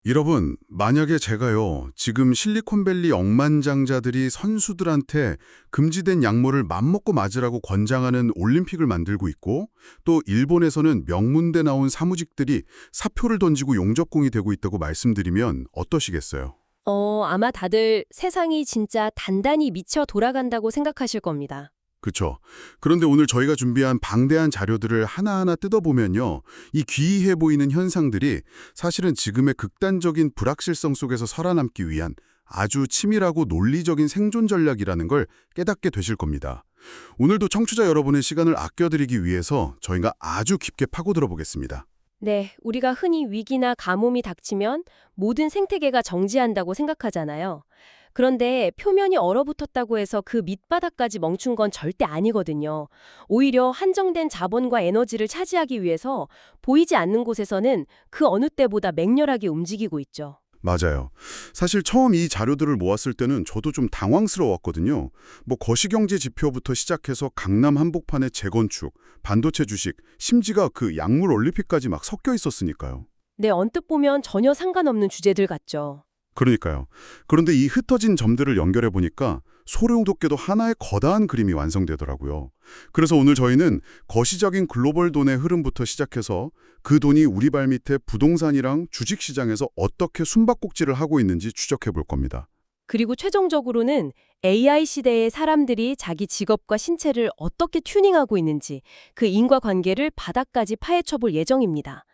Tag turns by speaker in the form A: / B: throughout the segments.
A: 여러분, 만약에 제가요, 지금 실리콘밸리 억만장자들이 선수들한테 금지된 약물을 맘먹고 맞으라고 권장하는 올림픽을 만들고 있고, 또 일본에서는 명문대 나온 사무직들이 사표를 던지고 용접공이 되고 있다고 말씀드리면 어떠시겠어요?
B: 아마 다들 세상이 진짜 단단히 미쳐 돌아간다고 생각하실 겁니다.
A: 그쵸. 그런데 오늘 저희가 준비한 방대한 자료들을 하나하나 뜯어보면요. 이 기이해 보이는 현상들이 사실은 지금의 극단적인 불확실성 속에서 살아남기 위한 아주 치밀하고 논리적인 생존 전략이라는 걸 깨닫게 되실 겁니다. 오늘도 청취자 여러분의 시간을 아껴드리기 위해서 저희가 아주 깊게 파고들어 보겠습니다.
B: 네, 우리가 흔히 위기나 가뭄이 닥치면 모든 생태계가 정지한다고 생각하잖아요. 그런데 표면이 얼어붙었다고 해서 그 밑바닥까지 멈춘 건 절대 아니거든요. 오히려 한정된 자본과 에너지를 차지하기 위해서 보이지 않는 곳에서는 그 어느 때보다 맹렬하게 움직이고 있죠.
A: 맞아요. 사실 처음 이 자료들을 모았을 때는 저도 좀 당황스러웠거든요. 뭐 거시경제 지표부터 시작해서 강남 한복판의 재건축, 반도체 주식, 심지가 그 약물 올림픽까지 막 섞여 있었으니까요.
B: 네, 언뜻 보면 전혀 상관없는 주제들 같죠.
A: 그러니까요. 그런데 이 흩어진 점들을 연결해 보니까 소름 돋게도 하나의 거대한 그림이 완성되더라고요. 그래서 오늘 저희는 거시적인 글로벌 돈의 흐름부터 시작해서 그 돈이 우리 발밑에 부동산이랑 주식시장에서 어떻게 숨바꼭질을 하고 있는지 추적해 볼 겁니다.
B: 그리고 최종적으로는 AI 시대의 사람들이 자기 직업과 신체를 어떻게 튜닝하고 있는지 그 인과관계를 바닥까지 파헤쳐 볼 예정입니다.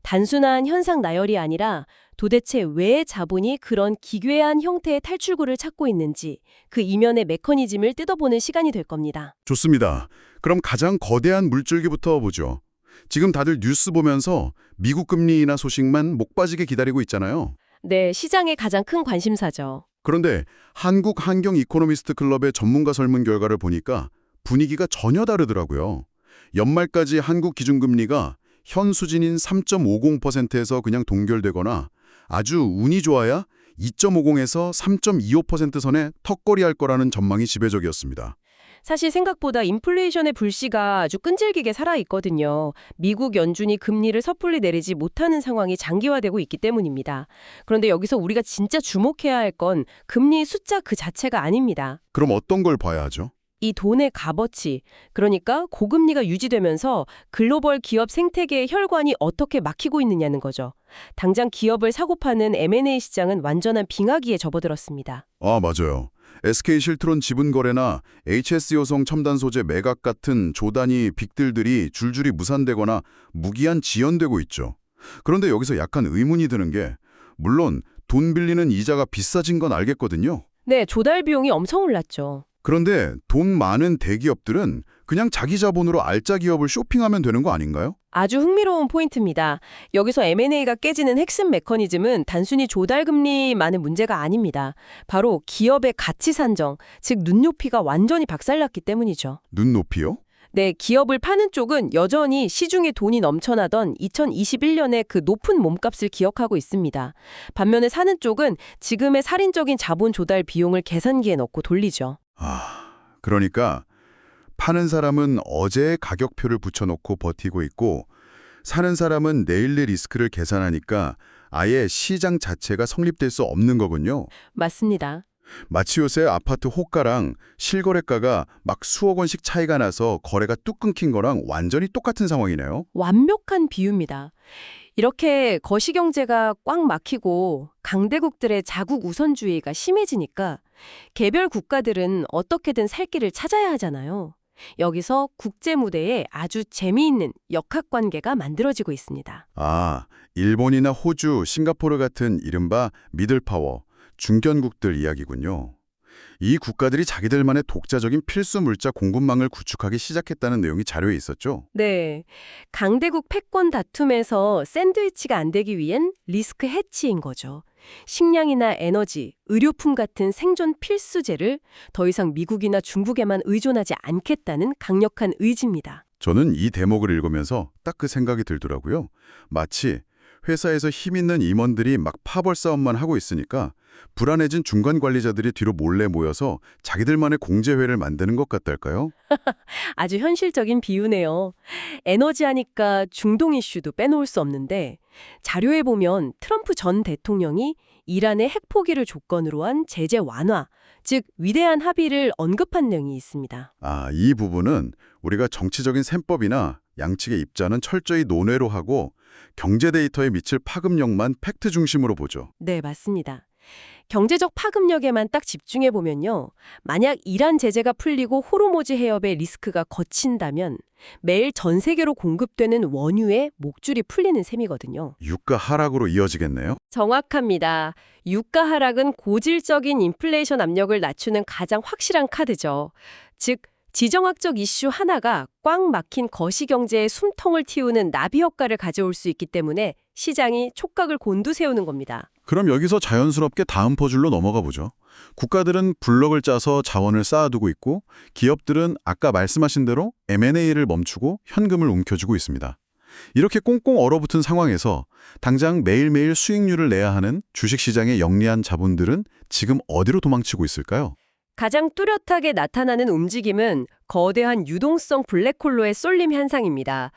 B: 단순한 현상 나열이 아니라 도대체 왜 자본이 그런 기괴한 형태의 탈출구를 찾고 있는지 그 이면의 메커니즘을 뜯어보는 시간이 될 겁니다.
A: 좋습니다. 그럼 가장 거대한 물줄기부터 보죠. 지금 다들 뉴스 보면서 미국 금리 인하 소식만 목 빠지게 기다리고 있잖아요.
B: 네, 시장의 가장 큰 관심사죠.
A: 그런데 한국 환경 이코노미스트 클럽의 전문가 설문 결과를 보니까 분위기가 전혀 다르더라고요. 연말까지 한국 기준금리가 현 수준인 3.50%에서 그냥 동결되거나 아주 운이 좋아야 2.50에서 3.25% 선에 턱걸이할 거라는 전망이 지배적이었습니다.
B: 사실 생각보다 인플레이션의 불씨가 아주 끈질기게 살아있거든요. 미국 연준이 금리를 섣불리 내리지 못하는 상황이 장기화되고 있기 때문입니다. 그런데 여기서 우리가 진짜 주목해야 할 건 금리 숫자 그 자체가 아닙니다.
A: 그럼 어떤 걸 봐야 하죠?
B: 이 돈의 값어치, 그러니까 고금리가 유지되면서 글로벌 기업 생태계의 혈관이 어떻게 막히고 있느냐는 거죠. 당장 기업을 사고 파는 M&A 시장은 완전한 빙하기에 접어들었습니다.
A: 아, 맞아요. SK 실트론 지분 거래나 HS 여성 첨단 소재 매각 같은 조단위 빅딜들이 줄줄이 무산되거나 무기한 지연되고 있죠. 그런데 여기서 약간 의문이 드는 게 물론 돈 빌리는 이자가 비싸진 건 알겠거든요.
B: 네, 조달 비용이 엄청 올랐죠.
A: 그런데 돈 많은 대기업들은 그냥 자기 자본으로 알짜 기업을 쇼핑하면 되는 거 아닌가요?
B: 아주 흥미로운 포인트입니다. 여기서 M&A가 깨지는 핵심 메커니즘은 단순히 조달금리만의 문제가 아닙니다. 바로 기업의 가치 산정, 즉 눈높이가 완전히 박살났기 때문이죠.
A: 눈높이요?
B: 네, 기업을 파는 쪽은 여전히 시중에 돈이 넘쳐나던 2021년의 그 높은 몸값을 기억하고 있습니다. 반면에 사는 쪽은 지금의 살인적인 자본 조달 비용을 계산기에 넣고 돌리죠.
A: 그러니까 파는 사람은 어제의 가격표를 붙여놓고 버티고 있고 사는 사람은 내일의 리스크를 계산하니까 아예 시장 자체가 성립될 수 없는 거군요.
B: 맞습니다.
A: 마치 요새 아파트 호가랑 실거래가가 막 수억 원씩 차이가 나서 거래가 뚝 끊긴 거랑 완전히 똑같은 상황이네요.
B: 완벽한 비유입니다. 이렇게 거시경제가 꽉 막히고 강대국들의 자국 우선주의가 심해지니까 개별 국가들은 어떻게든 살 길을 찾아야 하잖아요. 여기서 국제 무대에 아주 재미있는 역학관계가 만들어지고 있습니다.
A: 아, 일본이나 호주, 싱가포르 같은 이른바 미들파워, 중견국들 이야기군요. 이 국가들이 자기들만의 독자적인 필수 물자 공급망을 구축하기 시작했다는 내용이 자료에 있었죠.
B: 네. 강대국 패권 다툼에서 샌드위치가 안 되기 위한 리스크 해치인 거죠. 식량이나 에너지, 의료품 같은 생존 필수재를 더 이상 미국이나 중국에만 의존하지 않겠다는 강력한 의지입니다.
A: 저는 이 대목을 읽으면서 딱 그 생각이 들더라고요. 마치 회사에서 힘 있는 임원들이 막 파벌 싸움만 하고 있으니까 불안해진 중간 관리자들이 뒤로 몰래 모여서 자기들만의 공제회를 만드는 것 같달까요?
B: 아주 현실적인 비유네요. 에너지 하니까 중동 이슈도 빼놓을 수 없는데 자료에 보면 트럼프 전 대통령이 이란의 핵 포기를 조건으로 한 제재 완화, 즉 위대한 합의를 언급한 내용이 있습니다.
A: 이 부분은 우리가 정치적인 셈법이나 양측의 입장은 철저히 논외로 하고 경제 데이터에 미칠 파급력만 팩트 중심으로 보죠.
B: 네, 맞습니다. 경제적 파급력에만 딱 집중해 보면요. 만약 이란 제재가 풀리고 호르무즈 해협의 리스크가 거친다면 매일 전 세계로 공급되는 원유의 목줄이 풀리는 셈이거든요.
A: 유가 하락으로 이어지겠네요.
B: 정확합니다. 유가 하락은 고질적인 인플레이션 압력을 낮추는 가장 확실한 카드죠. 즉, 지정학적 이슈 하나가 꽉 막힌 거시경제의 숨통을 틔우는 나비 효과를 가져올 수 있기 때문에 시장이 촉각을 곤두세우는 겁니다.
A: 그럼 여기서 자연스럽게 다음 퍼즐로 넘어가 보죠. 국가들은 블록을 짜서 자원을 쌓아두고 있고 기업들은 아까 말씀하신 대로 M&A를 멈추고 현금을 움켜쥐고 있습니다. 이렇게 꽁꽁 얼어붙은 상황에서 당장 매일매일 수익률을 내야 하는 주식시장의 영리한 자본들은 지금 어디로 도망치고 있을까요?
B: 가장 뚜렷하게 나타나는 움직임은 거대한 유동성 블랙홀로의 쏠림 현상입니다.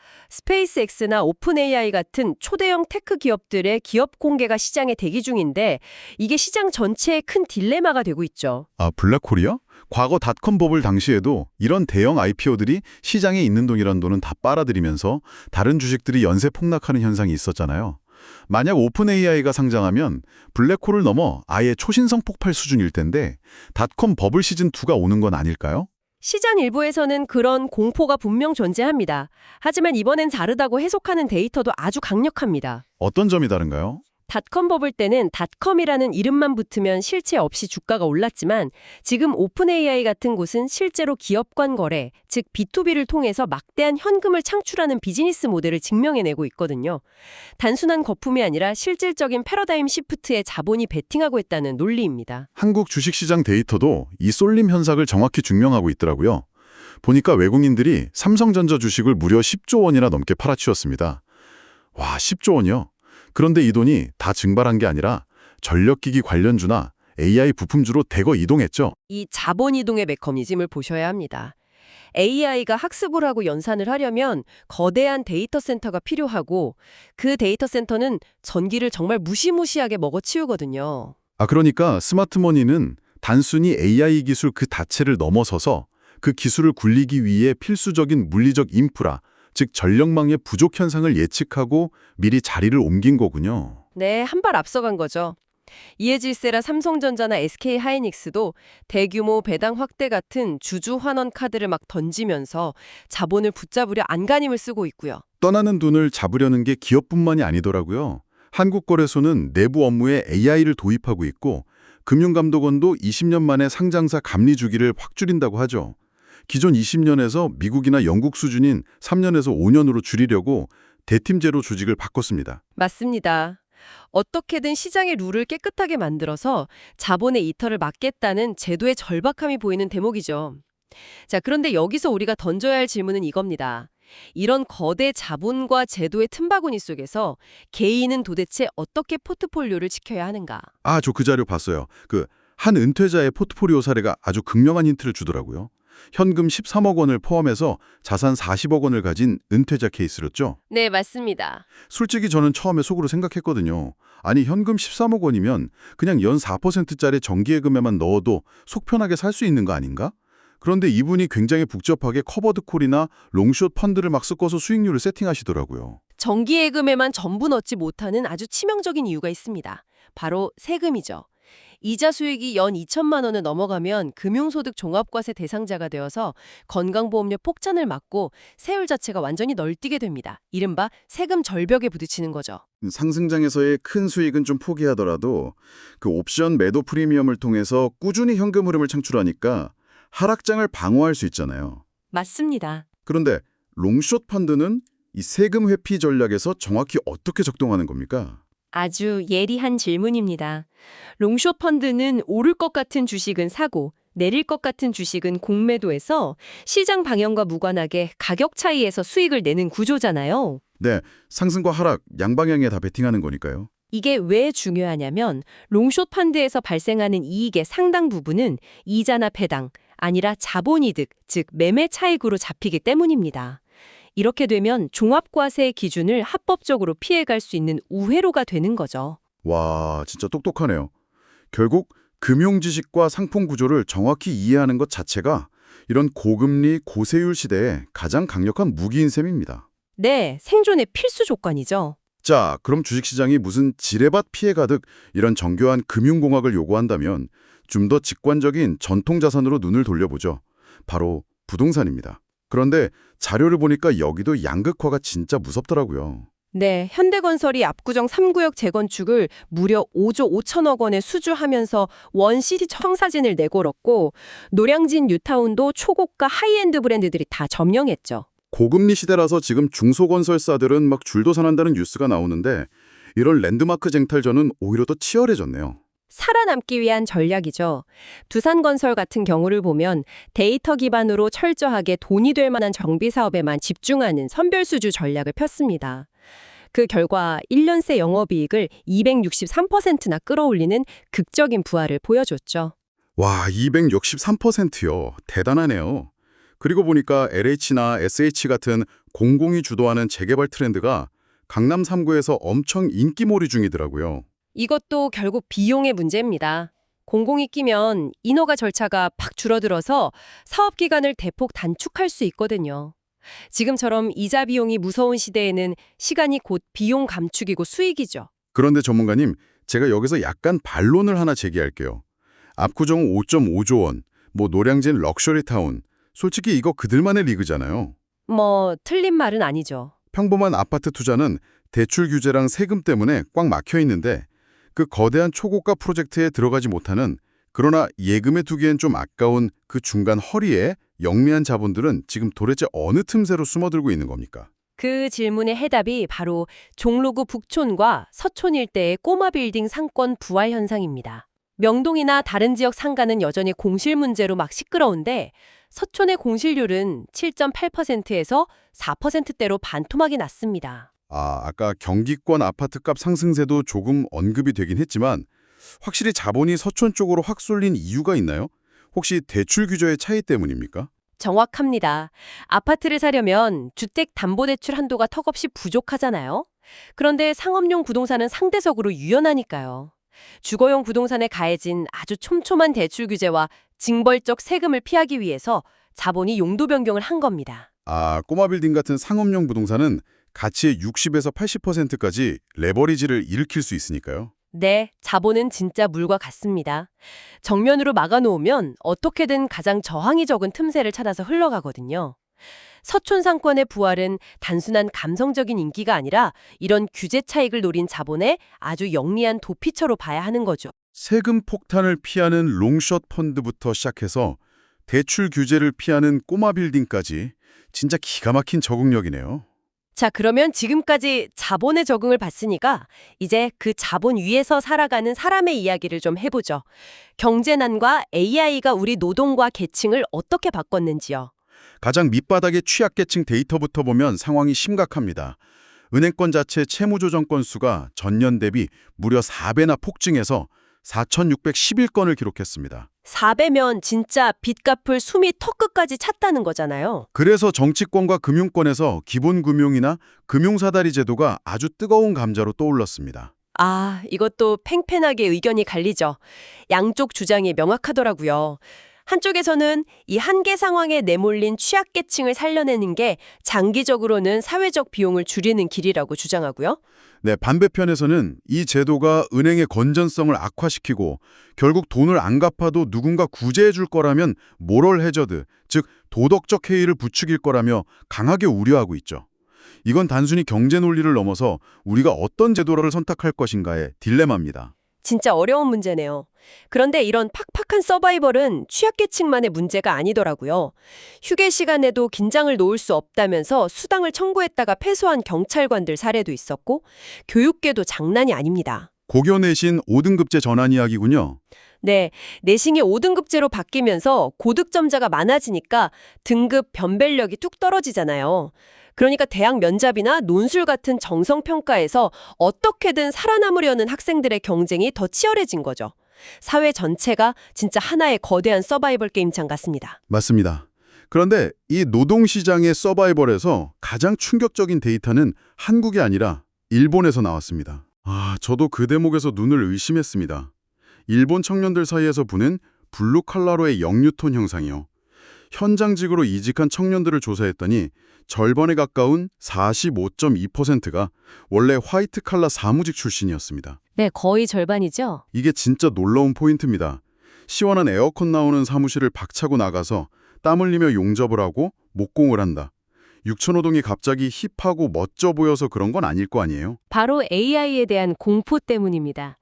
B: 스페이스X나 오픈 AI 같은 초대형 테크 기업들의 기업 공개가 시장에 대기 중인데 이게 시장 전체의 큰 딜레마가 되고 있죠.
A: 블랙홀이요? 과거 닷컴 버블 당시에도 이런 대형 IPO들이 시장에 있는 돈이란 돈은 다 빨아들이면서 다른 주식들이 연쇄 폭락하는 현상이 있었잖아요. 만약 오픈 AI가 상장하면 블랙홀을 넘어 아예 초신성 폭발 수준일 텐데 닷컴 버블 시즌2가 오는 건 아닐까요?
B: 시장 일부에서는 그런 공포가 분명 존재합니다. 하지만 이번엔 다르다고 해석하는 데이터도 아주 강력합니다.
A: 어떤 점이 다른가요?
B: 닷컴 버블 때는 닷컴이라는 이름만 붙으면 실체 없이 주가가 올랐지만 지금 오픈 AI 같은 곳은 실제로 기업 간 거래, 즉 B2B를 통해서 막대한 현금을 창출하는 비즈니스 모델을 증명해내고 있거든요. 단순한 거품이 아니라 실질적인 패러다임 시프트에 자본이 베팅하고 있다는 논리입니다.
A: 한국 주식시장 데이터도 이 쏠림 현상을 정확히 증명하고 있더라고요. 보니까 외국인들이 삼성전자 주식을 무려 10조 원이나 넘게 팔아치웠습니다. 와, 10조 원이요? 그런데 이 돈이 다 증발한 게 아니라 전력기기 관련주나 AI 부품주로 대거 이동했죠.
B: 이 자본 이동의 메커니즘을 보셔야 합니다. AI가 학습을 하고 연산을 하려면 거대한 데이터 센터가 필요하고 그 데이터 센터는 전기를 정말 무시무시하게 먹어치우거든요.
A: 그러니까 스마트머니는 단순히 AI 기술 그 자체를 넘어서서 그 기술을 굴리기 위해 필수적인 물리적 인프라, 즉 전력망의 부족 현상을 예측하고 미리 자리를 옮긴 거군요.
B: 네, 한 발 앞서간 거죠. 이에 질세라 삼성전자나 SK하이닉스도 대규모 배당 확대 같은 주주 환원 카드를 막 던지면서 자본을 붙잡으려 안간힘을 쓰고 있고요.
A: 떠나는 돈을 잡으려는 게 기업뿐만이 아니더라고요. 한국거래소는 내부 업무에 AI를 도입하고 있고 금융감독원도 20년 만에 상장사 감리 주기를 확 줄인다고 하죠. 기존 20년에서 미국이나 영국 수준인 3년에서 5년으로 줄이려고 대팀제로 조직을 바꿨습니다.
B: 맞습니다. 어떻게든 시장의 룰을 깨끗하게 만들어서 자본의 이탈을 막겠다는 제도의 절박함이 보이는 대목이죠. 자, 그런데 여기서 우리가 던져야 할 질문은 이겁니다. 이런 거대 자본과 제도의 틈바구니 속에서 개인은 도대체 어떻게 포트폴리오를 지켜야 하는가?
A: 저 그 자료 봤어요. 한 은퇴자의 포트폴리오 사례가 아주 극명한 힌트를 주더라고요. 현금 13억 원을 포함해서 자산 40억 원을 가진 은퇴자 케이스였죠.
B: 네, 맞습니다.
A: 솔직히 저는 처음에 속으로 생각했거든요. 아니 현금 13억 원이면 그냥 연 4%짜리 정기예금에만 넣어도 속 편하게 살 수 있는 거 아닌가? 그런데 이분이 굉장히 복잡하게 커버드 콜이나 롱숏 펀드를 막 섞어서 수익률을 세팅하시더라고요.
B: 정기예금에만 전부 넣지 못하는 아주 치명적인 이유가 있습니다. 바로 세금이죠. 이자 수익이 연 2천만 원을 넘어가면 금융소득 종합과세 대상자가 되어서 건강보험료 폭탄을 맞고 세율 자체가 완전히 널뛰게 됩니다. 이른바 세금 절벽에 부딪히는 거죠.
A: 상승장에서의 큰 수익은 좀 포기하더라도 그 옵션 매도 프리미엄을 통해서 꾸준히 현금 흐름을 창출하니까 하락장을 방어할 수 있잖아요.
B: 맞습니다.
A: 그런데 롱숏 펀드는 이 세금 회피 전략에서 정확히 어떻게 적동하는 겁니까?
B: 아주 예리한 질문입니다. 롱숏 펀드는 오를 것 같은 주식은 사고 내릴 것 같은 주식은 공매도해서 시장 방향과 무관하게 가격 차이에서 수익을 내는 구조잖아요.
A: 네, 상승과 하락 양방향에 다 베팅하는 거니까요.
B: 이게 왜 중요하냐면 롱숏 펀드에서 발생하는 이익의 상당 부분은 이자나 배당, 아니라 자본이득, 즉 매매 차익으로 잡히기 때문입니다. 이렇게 되면 종합과세 기준을 합법적으로 피해갈 수 있는 우회로가 되는 거죠.
A: 와, 진짜 똑똑하네요. 결국 금융 지식과 상품 구조를 정확히 이해하는 것 자체가 이런 고금리, 고세율 시대에 가장 강력한 무기인 셈입니다.
B: 네, 생존의 필수 조건이죠.
A: 자, 그럼 주식시장이 무슨 지뢰밭 피해 가득 이런 정교한 금융공학을 요구한다면 좀 더 직관적인 전통자산으로 눈을 돌려보죠. 바로 부동산입니다. 그런데 자료를 보니까 여기도 양극화가 진짜 무섭더라고요.
B: 네, 현대건설이 압구정 3구역 재건축을 무려 5조 5천억 원에 수주하면서 원시티 청사진을 내걸었고 노량진 뉴타운도 초고가 하이엔드 브랜드들이 다 점령했죠.
A: 고금리 시대라서 지금 중소건설사들은 막 줄도산한다는 뉴스가 나오는데 이런 랜드마크 쟁탈전은 오히려 더 치열해졌네요.
B: 살아남기 위한 전략이죠. 두산건설 같은 경우를 보면 데이터 기반으로 철저하게 돈이 될 만한 정비 사업에만 집중하는 선별수주 전략을 폈습니다. 그 결과 1년 새 영업이익을 263%나 끌어올리는 극적인 부활을 보여줬죠.
A: 와, 263%요. 대단하네요. 그리고 보니까 LH나 SH 같은 공공이 주도하는 재개발 트렌드가 강남 3구에서 엄청 인기몰이 중이더라고요.
B: 이것도 결국 비용의 문제입니다. 공공이 끼면 인허가 절차가 팍 줄어들어서 사업 기간을 대폭 단축할 수 있거든요. 지금처럼 이자 비용이 무서운 시대에는 시간이 곧 비용 감축이고 수익이죠.
A: 그런데 전문가님, 제가 여기서 약간 반론을 하나 제기할게요. 압구정 5.5조 원, 노량진 럭셔리타운, 솔직히 이거 그들만의 리그잖아요.
B: 틀린 말은 아니죠.
A: 평범한 아파트 투자는 대출 규제랑 세금 때문에 꽉 막혀 있는데 그 거대한 초고가 프로젝트에 들어가지 못하는, 그러나 예금에 두기엔 좀 아까운 그 중간 허리에 영리한 자본들은 지금 도대체 어느 틈새로 숨어들고 있는 겁니까?
B: 그 질문의 해답이 바로 종로구 북촌과 서촌 일대의 꼬마 빌딩 상권 부활 현상입니다. 명동이나 다른 지역 상가는 여전히 공실 문제로 막 시끄러운데 서촌의 공실률은 7.8%에서 4%대로 반토막이 났습니다.
A: 아까 경기권 아파트값 상승세도 조금 언급이 되긴 했지만 확실히 자본이 서촌 쪽으로 확 쏠린 이유가 있나요? 혹시 대출 규제의 차이 때문입니까?
B: 정확합니다. 아파트를 사려면 주택담보대출 한도가 턱없이 부족하잖아요. 그런데 상업용 부동산은 상대적으로 유연하니까요. 주거용 부동산에 가해진 아주 촘촘한 대출 규제와 징벌적 세금을 피하기 위해서 자본이 용도 변경을 한 겁니다.
A: 꼬마 빌딩 같은 상업용 부동산은 가치의 60에서 80%까지 레버리지를 일으킬 수 있으니까요.
B: 네, 자본은 진짜 물과 같습니다. 정면으로 막아놓으면 어떻게든 가장 저항이 적은 틈새를 찾아서 흘러가거든요. 서촌 상권의 부활은 단순한 감성적인 인기가 아니라 이런 규제 차익을 노린 자본의 아주 영리한 도피처로 봐야 하는 거죠.
A: 세금 폭탄을 피하는 롱숏 펀드부터 시작해서 대출 규제를 피하는 꼬마 빌딩까지 진짜 기가 막힌 적응력이네요.
B: 자, 그러면 지금까지 자본의 적응을 봤으니까 이제 그 자본 위에서 살아가는 사람의 이야기를 좀 해보죠. 경제난과 AI가 우리 노동과 계층을 어떻게 바꿨는지요.
A: 가장 밑바닥의 취약계층 데이터부터 보면 상황이 심각합니다. 은행권 자체 채무조정 건수가 전년 대비 무려 4배나 폭증해서 4,611건을 기록했습니다.
B: 4배면 진짜 빚 갚을 숨이 턱끝까지 찼다는 거잖아요.
A: 그래서 정치권과 금융권에서 기본금융이나 금융사다리 제도가 아주 뜨거운 감자로 떠올랐습니다.
B: 이것도 팽팽하게 의견이 갈리죠. 양쪽 주장이 명확하더라고요. 한쪽에서는 이 한계 상황에 내몰린 취약계층을 살려내는 게 장기적으로는 사회적 비용을 줄이는 길이라고 주장하고요.
A: 네, 반대편에서는 이 제도가 은행의 건전성을 악화시키고 결국 돈을 안 갚아도 누군가 구제해 줄 거라면 모럴 해저드, 즉 도덕적 해이를 부추길 거라며 강하게 우려하고 있죠. 이건 단순히 경제 논리를 넘어서 우리가 어떤 제도를 선택할 것인가의 딜레마입니다.
B: 진짜 어려운 문제네요. 그런데 이런 팍팍한 서바이벌은 취약계층만의 문제가 아니더라고요. 휴게 시간에도 긴장을 놓을 수 없다면서 수당을 청구했다가 패소한 경찰관들 사례도 있었고 교육계도 장난이 아닙니다.
A: 고교 내신 5등급제 전환 이야기군요.
B: 네, 내신이 5등급제로 바뀌면서 고득점자가 많아지니까 등급 변별력이 뚝 떨어지잖아요. 그러니까 대학 면접이나 논술 같은 정성 평가에서 어떻게든 살아남으려는 학생들의 경쟁이 더 치열해진 거죠. 사회 전체가 진짜 하나의 거대한 서바이벌 게임장 같습니다.
A: 맞습니다. 그런데 이 노동시장의 서바이벌에서 가장 충격적인 데이터는 한국이 아니라 일본에서 나왔습니다. 저도 그 대목에서 눈을 의심했습니다. 일본 청년들 사이에서 부는 블루칼라로의 영유톤 형상이요. 현장직으로 이직한 청년들을 조사했더니 절반에 가까운 45.2%가 원래 화이트칼라 사무직 출신이었습니다.
B: 네, 거의 절반이죠.
A: 이게 진짜 놀라운 포인트입니다. 시원한 에어컨 나오는 사무실을 박차고 나가서 땀 흘리며 용접을 하고 목공을 한다. 육체노동이 갑자기 힙하고 멋져 보여서 그런 건 아닐 거 아니에요?
B: 바로 AI에 대한 공포 때문입니다.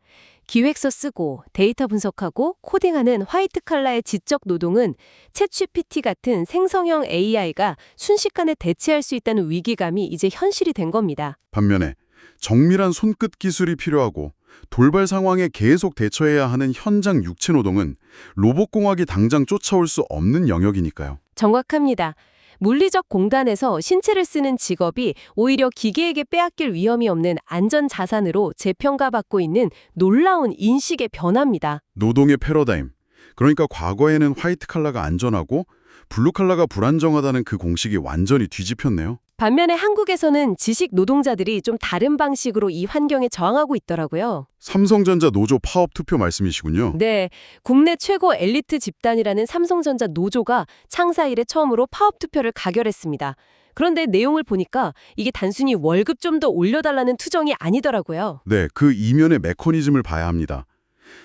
B: 기획서 쓰고 데이터 분석하고 코딩하는 화이트 칼라의 지적 노동은 챗GPT 같은 생성형 AI가 순식간에 대체할 수 있다는 위기감이 이제 현실이 된 겁니다.
A: 반면에 정밀한 손끝 기술이 필요하고 돌발 상황에 계속 대처해야 하는 현장 육체노동은 로봇공학이 당장 쫓아올 수 없는 영역이니까요.
B: 정확합니다. 물리적 공간에서 신체를 쓰는 직업이 오히려 기계에게 빼앗길 위험이 없는 안전 자산으로 재평가받고 있는 놀라운 인식의 변화입니다.
A: 노동의 패러다임. 그러니까 과거에는 화이트 칼라가 안전하고 블루 칼라가 불안정하다는 그 공식이 완전히 뒤집혔네요.
B: 반면에 한국에서는 지식 노동자들이 좀 다른 방식으로 이 환경에 저항하고 있더라고요.
A: 삼성전자 노조 파업 투표 말씀이시군요.
B: 네, 국내 최고 엘리트 집단이라는 삼성전자 노조가 창사 이래 처음으로 파업 투표를 가결했습니다. 그런데 내용을 보니까 이게 단순히 월급 좀 더 올려달라는 투정이 아니더라고요.
A: 네, 그 이면의 메커니즘을 봐야 합니다.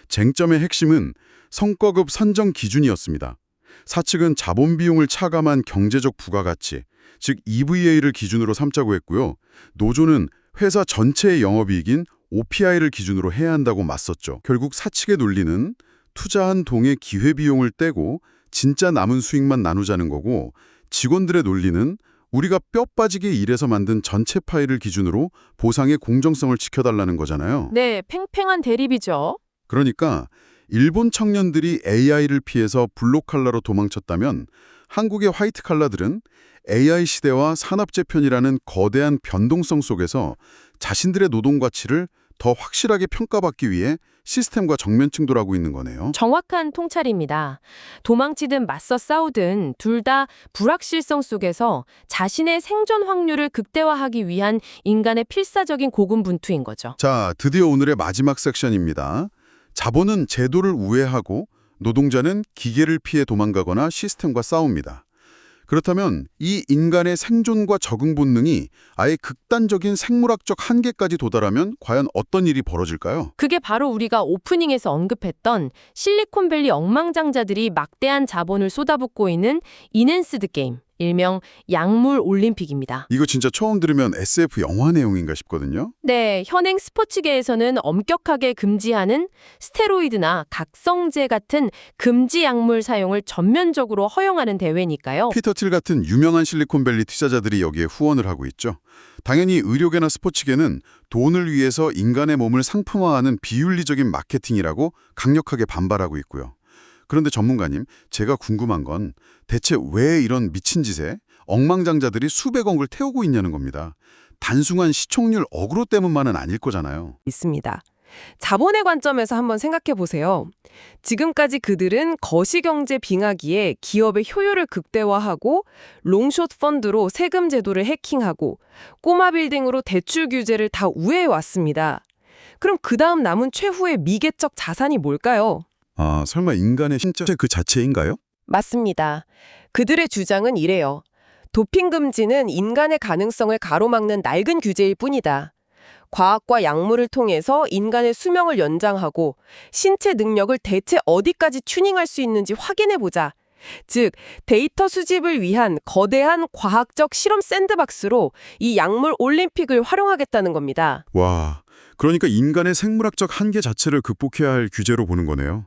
A: 쟁점의 핵심은 성과급 산정 기준이었습니다. 사측은 자본 비용을 차감한 경제적 부가가치, 즉 EVA를 기준으로 삼자고 했고요. 노조는 회사 전체의 영업이익인 OPI를 기준으로 해야 한다고 맞섰죠. 결국 사측의 논리는 투자한 동의 기회비용을 떼고 진짜 남은 수익만 나누자는 거고, 직원들의 논리는 우리가 뼈 빠지게 일해서 만든 전체 파일을 기준으로 보상의 공정성을 지켜달라는 거잖아요.
B: 네, 팽팽한 대립이죠.
A: 그러니까 일본 청년들이 AI를 피해서 블루칼라로 도망쳤다면 한국의 화이트 칼라들은 AI 시대와 산업 재편이라는 거대한 변동성 속에서 자신들의 노동 가치를 더 확실하게 평가받기 위해 시스템과 정면 충돌하고 있는 거네요.
B: 정확한 통찰입니다. 도망치든 맞서 싸우든 둘 다 불확실성 속에서 자신의 생존 확률을 극대화하기 위한 인간의 필사적인 고군분투인 거죠.
A: 자, 드디어 오늘의 마지막 섹션입니다. 자본은 제도를 우회하고 노동자는 기계를 피해 도망가거나 시스템과 싸웁니다. 그렇다면 이 인간의 생존과 적응 본능이 아예 극단적인 생물학적 한계까지 도달하면 과연 어떤 일이 벌어질까요?
B: 그게 바로 우리가 오프닝에서 언급했던 실리콘밸리 억망장자들이 막대한 자본을 쏟아붓고 있는 인핸스드 게임, 일명 약물 올림픽입니다.
A: 이거 진짜 처음 들으면 SF 영화 내용인가 싶거든요.
B: 네, 현행 스포츠계에서는 엄격하게 금지하는 스테로이드나 각성제 같은 금지 약물 사용을 전면적으로 허용하는 대회니까요.
A: 피터 틸 같은 유명한 실리콘밸리 투자자들이 여기에 후원을 하고 있죠. 당연히 의료계나 스포츠계는 돈을 위해서 인간의 몸을 상품화하는 비윤리적인 마케팅이라고 강력하게 반발하고 있고요. 그런데 전문가님, 제가 궁금한 건 대체 왜 이런 미친 짓에 억망장자들이 수백억을 태우고 있냐는 겁니다. 단순한 시청률 어그로 때문만은 아닐 거잖아요.
B: 있습니다. 자본의 관점에서 한번 생각해 보세요. 지금까지 그들은 거시경제 빙하기에 기업의 효율을 극대화하고 롱숏 펀드로 세금 제도를 해킹하고 꼬마 빌딩으로 대출 규제를 다 우회해 왔습니다. 그럼 그 다음 남은 최후의 미개척 자산이 뭘까요?
A: 설마 인간의 신체 그 자체인가요?
B: 맞습니다. 그들의 주장은 이래요. 도핑 금지는 인간의 가능성을 가로막는 낡은 규제일 뿐이다. 과학과 약물을 통해서 인간의 수명을 연장하고 신체 능력을 대체 어디까지 튜닝할 수 있는지 확인해보자. 즉, 데이터 수집을 위한 거대한 과학적 실험 샌드박스로 이 약물 올림픽을 활용하겠다는 겁니다.
A: 와, 그러니까 인간의 생물학적 한계 자체를 극복해야 할 규제로 보는 거네요.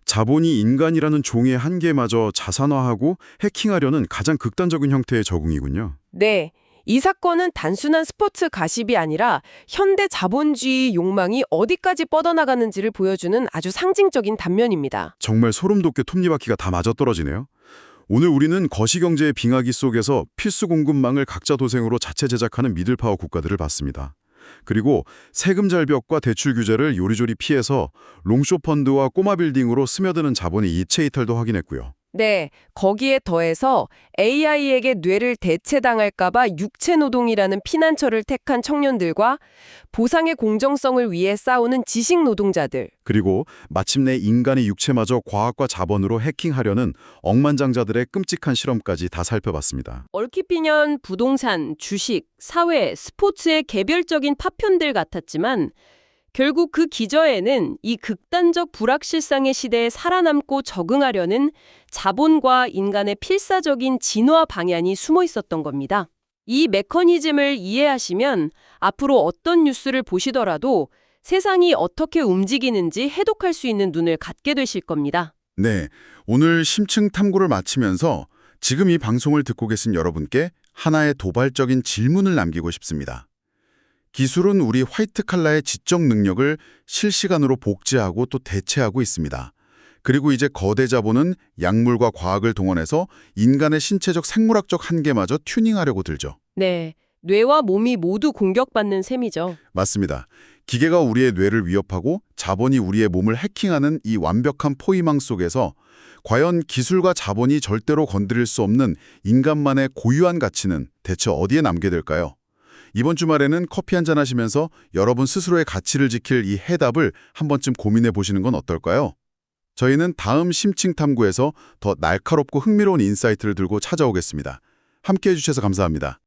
A: 자본이 인간이라는 종의 한계마저 자산화하고 해킹하려는 가장 극단적인 형태의 적응이군요.
B: 네. 이 사건은 단순한 스포츠 가십이 아니라 현대 자본주의 욕망이 어디까지 뻗어나가는지를 보여주는 아주 상징적인 단면입니다.
A: 정말 소름 돋게 톱니바퀴가 다 맞아떨어지네요. 오늘 우리는 거시경제의 빙하기 속에서 필수 공급망을 각자 도생으로 자체 제작하는 미들파워 국가들을 봤습니다. 그리고 세금 절벽과 대출 규제를 요리조리 피해서 롱숏 펀드와 꼬마 빌딩으로 스며드는 자본의 이체 이탈도 확인했고요.
B: 네, 거기에 더해서 AI에게 뇌를 대체당할까봐 육체 노동이라는 피난처를 택한 청년들과 보상의 공정성을 위해 싸우는 지식 노동자들.
A: 그리고 마침내 인간의 육체마저 과학과 자본으로 해킹하려는 억만장자들의 끔찍한 실험까지 다 살펴봤습니다.
B: 얽히피년 부동산, 주식, 사회, 스포츠의 개별적인 파편들 같았지만 결국 그 기저에는 이 극단적 불확실성의 시대에 살아남고 적응하려는 자본과 인간의 필사적인 진화 방향이 숨어 있었던 겁니다. 이 메커니즘을 이해하시면 앞으로 어떤 뉴스를 보시더라도 세상이 어떻게 움직이는지 해독할 수 있는 눈을 갖게 되실 겁니다.
A: 네, 오늘 심층 탐구를 마치면서 지금 이 방송을 듣고 계신 여러분께 하나의 도발적인 질문을 남기고 싶습니다. 기술은 우리 화이트 칼라의 지적 능력을 실시간으로 복제하고 또 대체하고 있습니다. 그리고 이제 거대 자본은 약물과 과학을 동원해서 인간의 신체적 생물학적 한계마저 튜닝하려고 들죠.
B: 네, 뇌와 몸이 모두 공격받는 셈이죠.
A: 맞습니다. 기계가 우리의 뇌를 위협하고 자본이 우리의 몸을 해킹하는 이 완벽한 포위망 속에서 과연 기술과 자본이 절대로 건드릴 수 없는 인간만의 고유한 가치는 대체 어디에 남게 될까요? 이번 주말에는 커피 한잔 하시면서 여러분 스스로의 가치를 지킬 이 해답을 한 번쯤 고민해 보시는 건 어떨까요? 저희는 다음 심층 탐구에서 더 날카롭고 흥미로운 인사이트를 들고 찾아오겠습니다. 함께해 주셔서 감사합니다.